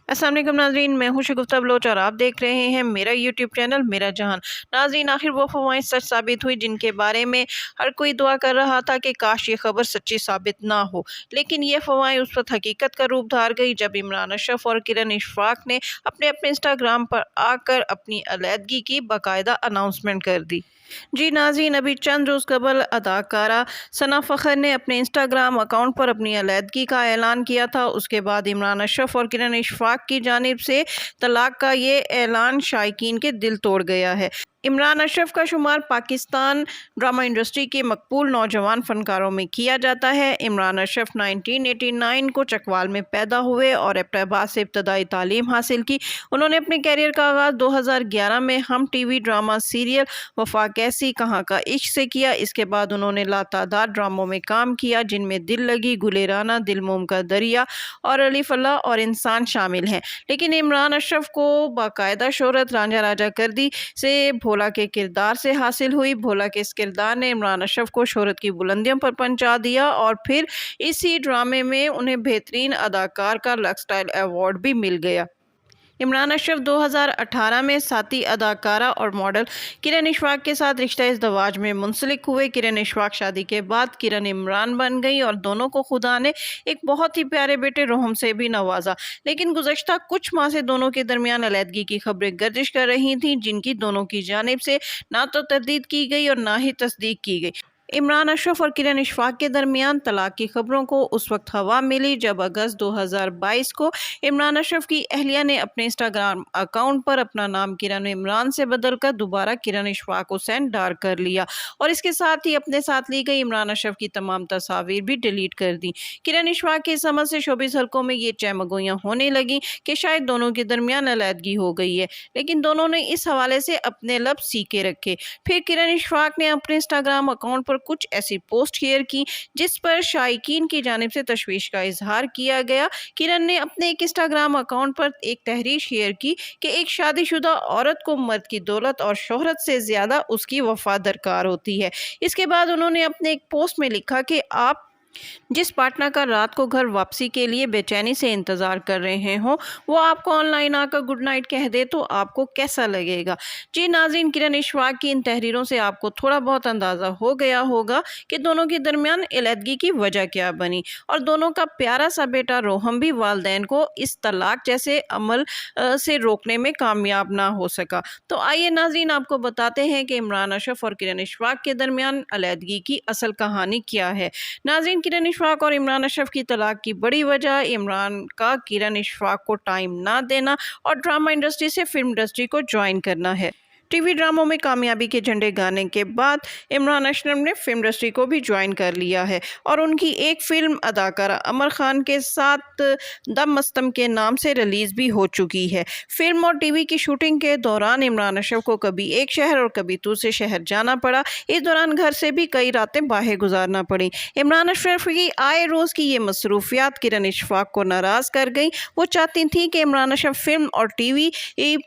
अस्सलाम वालेकुम नाज़रीन, मैं हूं शगुफ्ता बलोच और आप देख रहे हैं मेरा यूट्यूब चैनल मेरा जहान। नाज़रीन, आखिर वो अफवाहें सच साबित हुई जिनके बारे में हर कोई दुआ कर रहा था कि काश ये खबर सच्ची साबित ना हो, लेकिन ये अफवाहें उस वक्त हकीकत का रूप धार गई जब इमरान अशरफ और किरण इशफाक ने अपने अपने इंस्टाग्राम पर आकर अपनी अलहदगी की बाकायदा अनाउंसमेंट कर दी। जी नाज़रीन, अभी चंद रोज़ कबल अदाकारा सना फ़खर ने अपने इंस्टाग्राम अकाउंट पर अपनी अलहदगी का ऐलान किया था। उसके बाद इमरान अशरफ और किरण इशफाक की जानिब से तलाक का ये ऐलान शायकीन के दिल तोड़ गया है। इमरान अशरफ का शुमार पाकिस्तान ड्रामा इंडस्ट्री के मकबूल नौजवान फ़नकारों में किया जाता है। इमरान अशरफ 1989 को चकवाल में पैदा हुए और एबटाबाद से इब्तदाई तालीम हासिल की। उन्होंने अपने कैरियर का आगाज़ 2011 में हम टीवी ड्रामा सीरियल वफा कैसी कहाँ का इश्क से किया। इसके बाद उन्होंने लातादाद ड्रामों में काम किया जिनमें दिल लगी, गुलेराना, दिल मोम का दरिया और अली फल्ला और इंसान शामिल हैं। लेकिन इमरान अशरफ को बाकायदा शोहरत रांझा राजा कर दी से भोला के किरदार से हासिल हुई। भोला के इस किरदार ने इमरान अशरफ को शोहरत की बुलंदियों पर पहुंचा दिया और फिर इसी ड्रामे में उन्हें बेहतरीन अदाकार का लक्स स्टाइल अवार्ड भी मिल गया। इमरान अशरफ 2018 में साथी अदाकारा और मॉडल किरण इशफाक के साथ रिश्ता इज़्दवाज में मुंसलिक हुए। किरण इशफाक शादी के बाद किरण इमरान बन गई और दोनों को खुदा ने एक बहुत ही प्यारे बेटे रोहम से भी नवाजा। लेकिन गुज़श्ता कुछ माह से दोनों के दरमियान अलहदगी की खबरें गर्दिश कर रही थीं, जिनकी दोनों की जानिब से ना तो तरदीद की गई और ना ही तस्दीक की गई। इमरान अशरफ और किरण इशफाक के दरमियान तलाक की खबरों को उस वक्त हवा मिली जब अगस्त 2022 को इमरान अशरफ की अहलिया ने अपने इंस्टाग्राम अकाउंट पर अपना नाम किरण इमरान से बदलकर दोबारा किरण इशफाक हुसैन डार कर लिया और इसके साथ ही अपने साथ ली गई इमरान अशरफ की तमाम तस्वीर भी डिलीट कर दी। किरण इशफाक के समझ से शोबिस हलकों में ये चहमगोइयाँ होने लगी कि शायद दोनों के दरमियान अलहदगी हो गई है, लेकिन दोनों ने इस हवाले से अपने लब सीके रखे। फिर किरण इशफाक ने अपने इंस्टाग्राम अकाउंट पर कुछ ऐसी पोस्ट शेयर की जिस पर शायकीन की जानिब से तशवीश का इजहार किया गया। किरण ने अपने एक इंस्टाग्राम अकाउंट पर एक तहरीर शेयर की कि एक शादीशुदा औरत को मर्द की दौलत और शोहरत से ज्यादा उसकी वफा दरकार होती है। इसके बाद उन्होंने अपने एक पोस्ट में लिखा कि आप जिस पार्टनर का रात को घर वापसी के लिए बेचैनी से इंतज़ार कर रहे हो वो आपको ऑनलाइन आकर गुड नाइट कह दे तो आपको कैसा लगेगा। जी नाज़रीन, किरण इशफाक की इन तहरीरों से आपको थोड़ा बहुत अंदाज़ा हो गया होगा कि दोनों के दरमियान अलहदगी की वजह क्या बनी और दोनों का प्यारा सा बेटा रोहम भी वालदैन को इस तलाक जैसे अमल से रोकने में कामयाब ना हो सका। तो आइए नाज़रीन, आपको बताते हैं कि इमरान अशरफ और किरण इशफाक के दरमियान अलहदगी की असल कहानी क्या है। नाज़रीन, किरण इशफाक और इमरान अशरफ की तलाक की बड़ी वजह इमरान का किरण इशफाक को टाइम ना देना और ड्रामा इंडस्ट्री से फिल्म इंडस्ट्री को ज्वाइन करना है। टीवी ड्रामों में कामयाबी के झंडे गाने के बाद इमरान अशरफ ने फिल्म इंडस्ट्री को भी ज्वाइन कर लिया है और उनकी एक फिल्म अदाकारा अमर खान के साथ दम मस्तम के नाम से रिलीज़ भी हो चुकी है। फिल्म और टीवी की शूटिंग के दौरान इमरान अशरफ को कभी एक शहर और कभी दूसरे शहर जाना पड़ा। इस दौरान घर से भी कई रातें बाहर गुजारना पड़ी। इमरान अशरफ की आए रोज़ की ये मसरूफियात किरण इशफाक को नाराज़ कर गई। वो चाहती थी कि इमरान अशरफ फिल्म और टीवी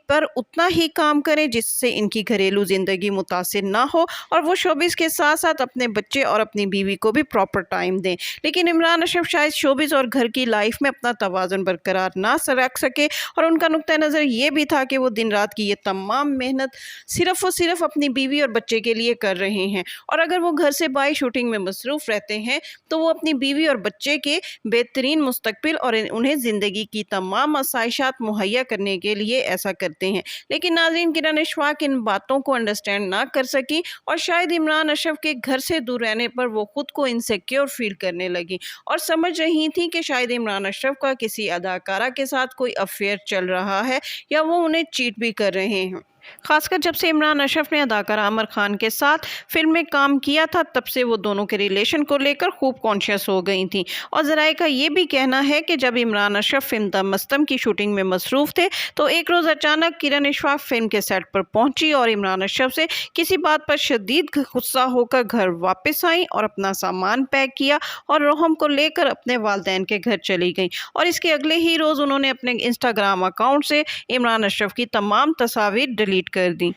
पर उतना ही काम करें जिससे इनकी घरेलू ज़िंदगी मुतासिर ना हो और वो शोबिस के साथ साथ अपने बच्चे और अपनी बीवी को भी प्रॉपर टाइम दें। लेकिन इमरान अशरफ शायद शोबिस और घर की लाइफ में अपना तवाज़ुन बरकरार ना रख सके और उनका नुक्ता नज़र ये भी था कि वो दिन रात की ये तमाम मेहनत सिर्फ़ और सिर्फ अपनी बीवी और बच्चे के लिए कर रहे हैं और अगर वो घर से बाहर शूटिंग में मसरूफ़ रहते हैं तो वो अपनी बीवी और बच्चे के बेहतरीन मुस्तकबिल और उन्हें ज़िंदगी की तमाम आसाइशात मुहैया करने के लिए ऐसा करते हैं। लेकिन नाज़रीन, किरण इशफाक इन बातों को अंडरस्टैंड ना कर सकी और शायद इमरान अशरफ के घर से दूर रहने पर वो खुद को इनसिक्योर फील करने लगी और समझ रही थी कि शायद इमरान अशरफ का किसी अदाकारा के साथ कोई अफेयर चल रहा है या वो उन्हें चीट भी कर रहे हैं। खासकर जब से इमरान अशरफ ने अदाकारा अमर खान के साथ फिल्म में काम किया था तब से वो दोनों के रिलेशन को लेकर खूब कॉन्शियस हो गई थी और ज़राए का ये भी कहना है कि जब इमरान अशरफ फिल्म दम मस्तम की शूटिंग में मसरूफ़ थे तो एक रोज़ अचानक किरण इशफाक फिल्म के सेट पर पहुंची और इमरान अशरफ से किसी बात पर शदीद गुस्सा होकर घर वापस आई और अपना सामान पैक किया और रोहम को लेकर अपने वालदैन के घर चली गई और इसके अगले ही रोज़ उन्होंने अपने इंस्टाग्राम अकाउंट से इमरान अशरफ की तमाम तस्वीर डिलीट कर दी।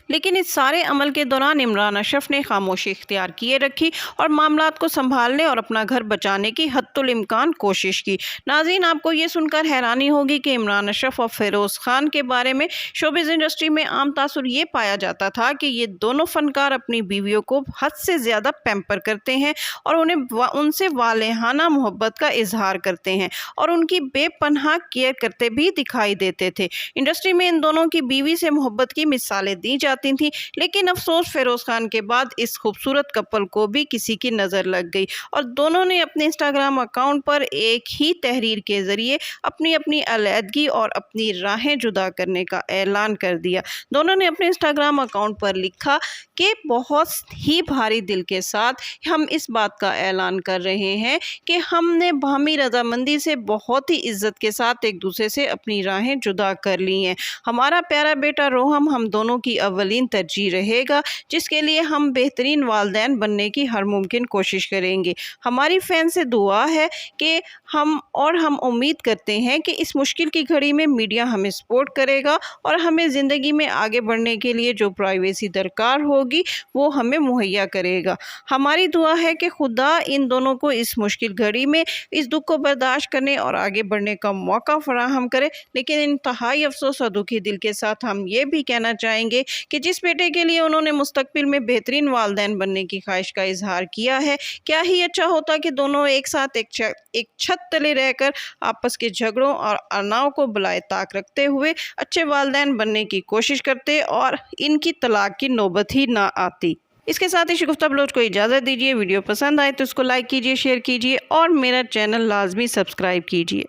लेकिन इस सारे अमल के दौरान इमरान अशरफ ने खामोशी इख्तियार किए रखी और मामलात को संभालने और अपना घर बचाने की हद्दुल इम्कान कोशिश की। नाज़रीन, आपको ये सुनकर हैरानी होगी कि इमरान अशरफ और फिरोज़ खान के बारे में शोबिज़ इंडस्ट्री में आम तासुर ये पाया जाता था कि ये दोनों फनकार अपनी बीवियों को हद से ज़्यादा पैम्पर करते हैं और उनसे वालेहाना मोहब्बत का इजहार करते हैं और उनकी बेपनाह केयर करते भी दिखाई देते थे। इंडस्ट्री में इन दोनों की बीवी से मोहब्बत की मिसालें दी जाती थीं, लेकिन अफसोस फिरोज़ खान के बाद इस खूबसूरत कपल को भी किसी की नज़र लग गई और दोनों ने अपने इंस्टाग्राम अकाउंट पर एक ही तहरीर के ज़रिए अपनी अपनी अलहदगी और अपनी राहें जुदा करने का ऐलान कर दिया। दोनों ने अपने इंस्टाग्राम अकाउंट पर लिखा कि बहुत ही भारी दिल के साथ हम इस बात का ऐलान कर रहे हैं कि हमने बाहमी रजामंदी से बहुत ही इज्जत के साथ एक दूसरे से अपनी राहें जुदा कर ली हैं। हमारा प्यारा बेटा रोहम हम दोनों की अव्वलीन तरजीह रहेगा, जिसके लिए हम बेहतरीन वालिदैन बनने की हर मुमकिन कोशिश करेंगे। हमारी फैन से दुआ है कि हम उम्मीद करते हैं कि इस मुश्किल की घड़ी में मीडिया हमें सपोर्ट करेगा और हमें ज़िंदगी में आगे बढ़ने के लिए जो प्राइवेसी दरकार होगी वो हमें मुहैया करेगा। हमारी दुआ है कि खुदा इन दोनों को इस मुश्किल घड़ी में इस दुख को बर्दाश्त करने और आगे बढ़ने का मौका फराहम करे। लेकिन इंतहाई अफसोस और दुखी दिल के साथ हम ये भी कहना चाहेंगे कि जिस बेटे के लिए उन्होंने मुस्तकबिल में बेहतरीन वालिदैन बनने की ख्वाहिश का इजहार किया है, क्या ही अच्छा होता कि दोनों एक साथ एक छत तले रहकर आपस के झगड़ों और अनाव को बुलाए ताक रखते हुए अच्छे वालिदैन बनने की कोशिश करते और इनकी तलाक की नौबत ही ना आती। इसके साथ ही शगुफ्ता बलोच को इजाज़त दीजिए। वीडियो पसंद आए तो इसको लाइक कीजिए, शेयर कीजिए और मेरा चैनल लाजमी सब्सक्राइब कीजिए।